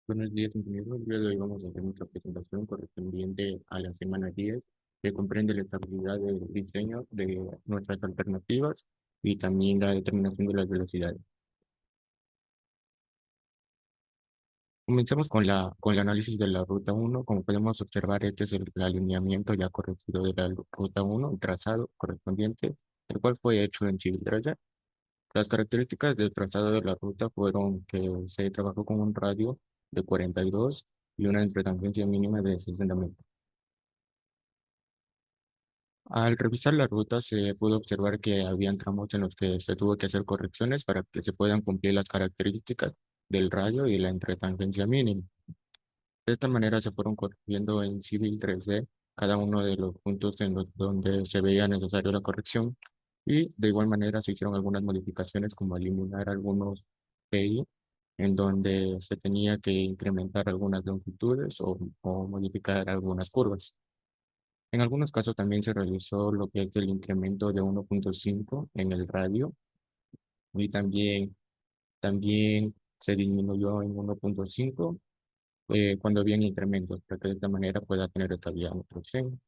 Buenos días, compañeros. El día de hoy vamos a hacer nuestra presentación correspondiente a la semana 10, que comprende la estabilidad del diseño de nuestras alternativas y también la determinación de las velocidades. Comencemos con el análisis de la ruta uno. Como podemos observar, este es el alineamiento ya corregido de la ruta uno, el trazado correspondiente, el cual fue hecho en Civil 3D. Las características del trazado de la ruta fueron que se trabajó con un radio de 42 y una intertangencia mínima de 60 metros. Al revisar la ruta se pudo observar que habían tramos en los que se tuvo que hacer correcciones para que se puedan cumplir las características del radio y la intertangencia mínima. De esta manera se fueron corrigiendo en Civil 3D cada uno de los puntos en los donde se veía necesario la corrección, y de igual manera se hicieron algunas modificaciones como eliminar algunos PI en donde se tenía que incrementar algunas longitudes o modificar algunas curvas. En algunos casos también se realizó lo que es el incremento de 1.5 en el radio, y también se disminuyó en 1.5 cuando había incrementos, para que de esta manera pueda tener estabilidad nuestro diseño.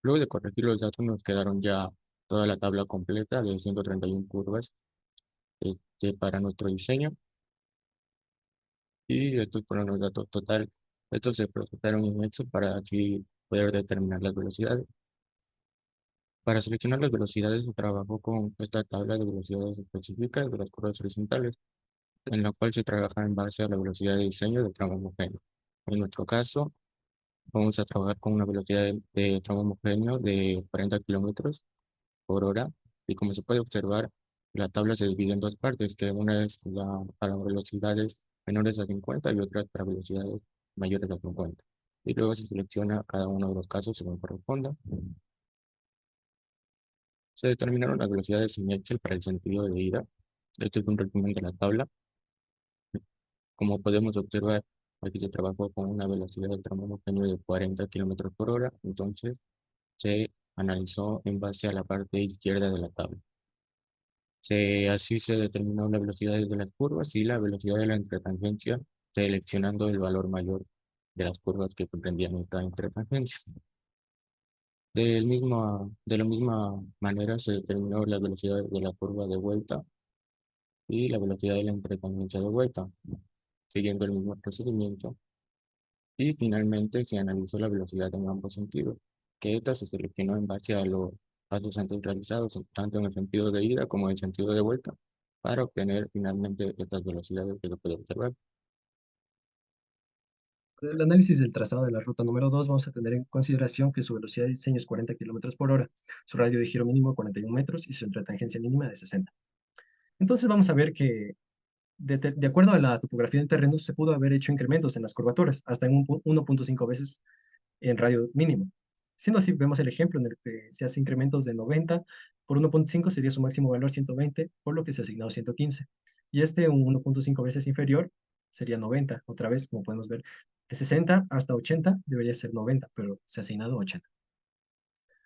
Luego de corregir los datos nos quedaron ya toda la tabla completa de 131 curvas para nuestro diseño, y estos fueron los datos totales. Estos se procesaron en Excel para así poder determinar las velocidades. Para seleccionar las velocidades se trabajó con esta tabla de velocidades específicas de las curvas horizontales, en la cual se trabaja en base a la velocidad de diseño del tramo homogéneo. En nuestro caso, vamos a trabajar con una velocidad de tramo homogéneo de 40 kilómetros por hora, y como se puede observar, la tabla se divide en dos partes, que una es para velocidades menores a 50 y otra para velocidades mayores a 50. Y luego se selecciona cada uno de los casos según corresponda. Se determinaron las velocidades en Excel para el sentido de ida. Este es un resumen de la tabla. Como podemos observar, aquí se trabajó con una velocidad del tramo homogéneo de 40 kilómetros por hora, entonces se analizó en base a la parte izquierda de la tabla. Así se determinó la velocidad de las curvas y la velocidad de la intertangencia, seleccionando el valor mayor de las curvas que comprendían esta intertangencia. De la misma manera se determinó la velocidad de la curva de vuelta y la velocidad de la intertangencia de vuelta, siguiendo el mismo procedimiento. Y finalmente se analizó la velocidad en ambos sentidos, que esta se seleccionó en base a los pasos antes realizados, tanto en el sentido de ida como en el sentido de vuelta, para obtener finalmente estas velocidades que se puede observar. Para el análisis del trazado de la ruta número 2 vamos a tener en consideración que su velocidad de diseño es 40 kilómetros por hora, su radio de giro mínimo 41 metros y su intertangencia mínima de 60. Entonces vamos a ver que de acuerdo a la topografía del terreno se pudo haber hecho incrementos en las curvaturas, hasta en 1.5 veces en radio mínimo. Siendo así, vemos el ejemplo en el que se hace incrementos de 90 por 1.5 sería su máximo valor 120, por lo que se ha asignado 115. Y este un 1.5 veces inferior sería 90, otra vez, como podemos ver, de 60 hasta 80 debería ser 90, pero se ha asignado 80.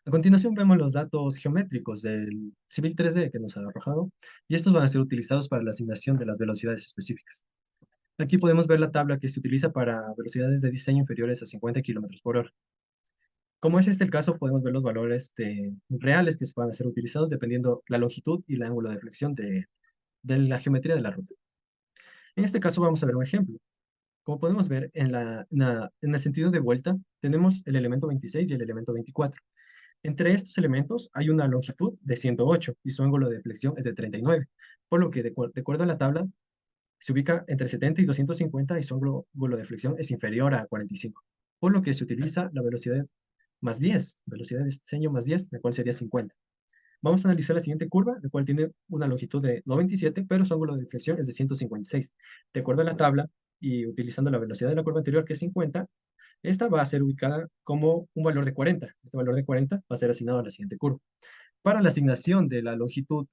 A continuación vemos los datos geométricos del Civil 3D que nos ha arrojado, y estos van a ser utilizados para la asignación de las velocidades específicas. Aquí podemos ver la tabla que se utiliza para velocidades de diseño inferiores a 50 kilómetros por hora. Como es este el caso, podemos ver los valores reales que se van a ser utilizados dependiendo la longitud y el ángulo de flexión de la geometría de la ruta. En este caso vamos a ver un ejemplo. Como podemos ver, en el sentido de vuelta tenemos el elemento 26 y el elemento 24. Entre estos elementos hay una longitud de 108 y su ángulo de flexión es de 39, por lo que de acuerdo a la tabla se ubica entre 70 y 250 y su ángulo de flexión es inferior a 45, por lo que se utiliza la velocidad más 10, velocidad de diseño más 10, la cual sería 50. Vamos a analizar la siguiente curva, la cual tiene una longitud de 97, pero su ángulo de flexión es de 156. De acuerdo a la tabla y utilizando la velocidad de la curva anterior, que es 50, esta va a ser ubicada como un valor de 40. Este valor de 40 va a ser asignado a la siguiente curva. Para la asignación de la longitud,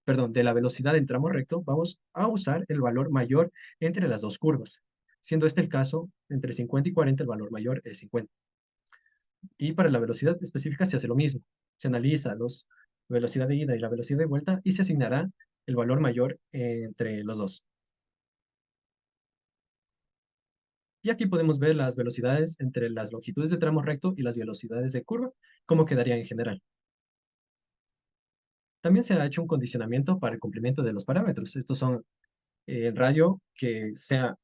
perdón, de la velocidad en tramo recto, vamos a usar el valor mayor entre las dos curvas. Siendo este el caso, entre 50 y 40 el valor mayor es 50. Y para la velocidad específica se hace lo mismo. Se analiza la velocidad de ida y la velocidad de vuelta y se asignará el valor mayor entre los dos. Y aquí podemos ver las velocidades entre las longitudes de tramo recto y las velocidades de curva, cómo quedarían en general. También se ha hecho un condicionamiento para el cumplimiento de los parámetros. Estos son el radio que sea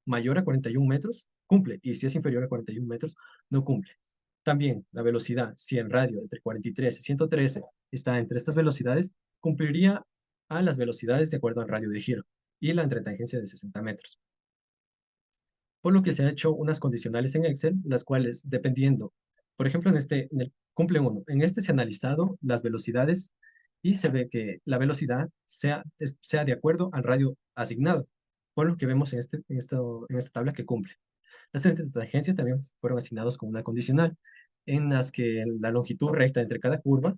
mayor a 41 metros, cumple, y si es inferior a 41 metros, no cumple. También la velocidad, si en radio entre 43 y 113 está entre estas velocidades, cumpliría a las velocidades de acuerdo al radio de giro y la entretangencia de 60 metros. Por lo que se ha hecho unas condicionales en Excel, las cuales dependiendo, por ejemplo, en el cumple 1, en este se ha analizado las velocidades y se ve que la velocidad sea de acuerdo al radio asignado, por lo que vemos en esta tabla que cumple. Las tangencias también fueron asignados con una condicional, en las que la longitud recta entre cada curva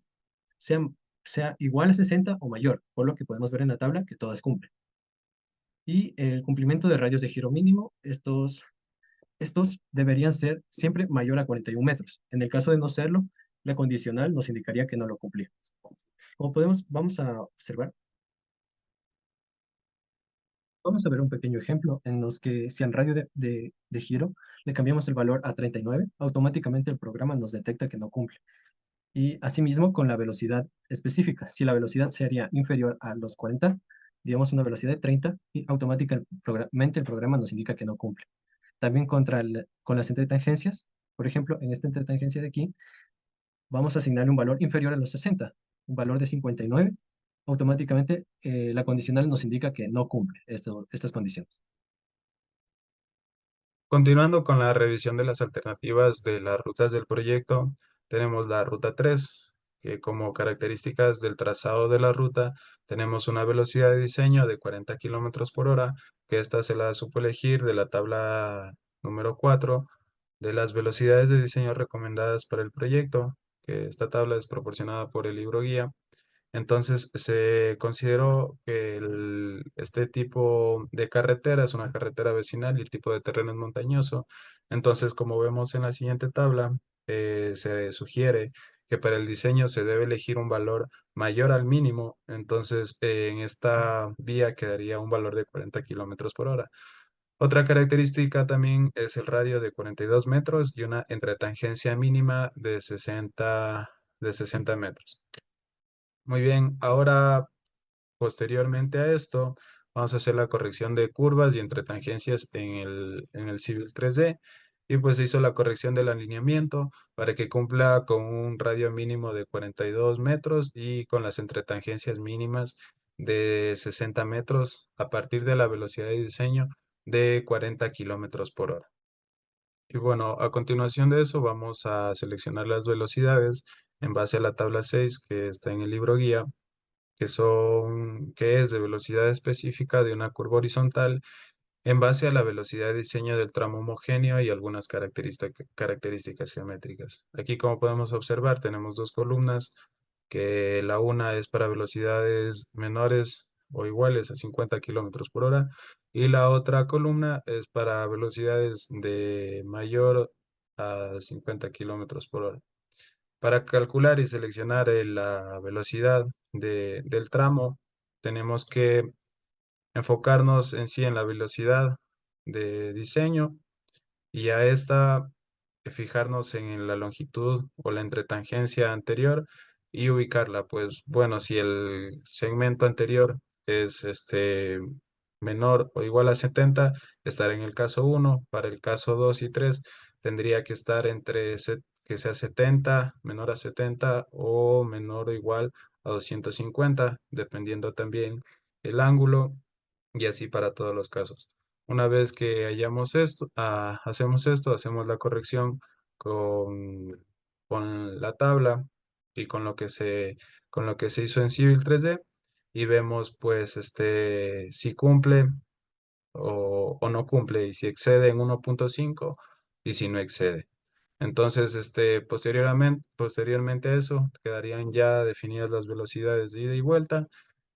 sea, sea igual a 60 o mayor, por lo que podemos ver en la tabla que todas cumplen. Y el cumplimiento de radios de giro mínimo, estos deberían ser siempre mayor a 41 metros. En el caso de no serlo, la condicional nos indicaría que no lo cumplía. Como podemos, vamos a ver un pequeño ejemplo en los que si al radio de giro le cambiamos el valor a 39, automáticamente el programa nos detecta que no cumple. Y asimismo con la velocidad específica. Si la velocidad sería inferior a los 40, digamos una velocidad de 30, y automáticamente el programa nos indica que no cumple. También con las entretangencias, por ejemplo, en esta entretangencia de aquí, vamos a asignarle un valor inferior a los 60, un valor de 59, automáticamente la condicional nos indica que no cumple estas condiciones. Continuando con la revisión de las alternativas de las rutas del proyecto, tenemos la ruta 3, que como características del trazado de la ruta tenemos una velocidad de diseño de 40 kilómetros por hora, que esta se la supo elegir de la tabla número 4 de las velocidades de diseño recomendadas para el proyecto, que esta tabla es proporcionada por el libro guía. Entonces se consideró que este tipo de carretera es una carretera vecinal y el tipo de terreno es montañoso. Entonces, como vemos en la siguiente tabla, se sugiere que para el diseño se debe elegir un valor mayor al mínimo. Entonces, en esta vía quedaría un valor de 40 kilómetros por hora. Otra característica también es el radio de 42 metros y una entretangencia mínima de 60 metros. Muy bien, ahora posteriormente a esto, vamos a hacer la corrección de curvas y entre tangencias en el Civil 3D. Y pues se hizo la corrección del alineamiento para que cumpla con un radio mínimo de 42 metros y con las entretangencias mínimas de 60 metros a partir de la velocidad de diseño de 40 kilómetros por hora. Y bueno, a continuación de eso vamos a seleccionar las velocidades en base a la tabla 6 que está en el libro guía que es de velocidad específica de una curva horizontal en base a la velocidad de diseño del tramo homogéneo y algunas características geométricas. Aquí, como podemos observar, tenemos dos columnas, que la una es para velocidades menores o iguales a 50 kilómetros por hora y la otra columna es para velocidades de mayor a 50 kilómetros por hora. Para calcular y seleccionar la velocidad del tramo, tenemos que enfocarnos en sí en la velocidad de diseño y a esta fijarnos en la longitud o la entretangencia anterior y ubicarla. Pues bueno, si el segmento anterior es menor o igual a 70, estará en el caso 1. Para el caso 2 y 3 tendría que estar que sea 70, menor a 70 o menor o igual a 250, dependiendo también el ángulo y así para todos los casos. Una vez que hacemos esto, hacemos la corrección con, con la tabla y con lo que se hizo en Civil 3D y vemos pues si cumple o no cumple y si excede en 1.5 y si no excede. Entonces, posteriormente a eso, quedarían ya definidas las velocidades de ida y vuelta,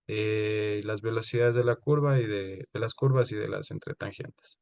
las velocidades de la curva y de las curvas y de las entretangentes.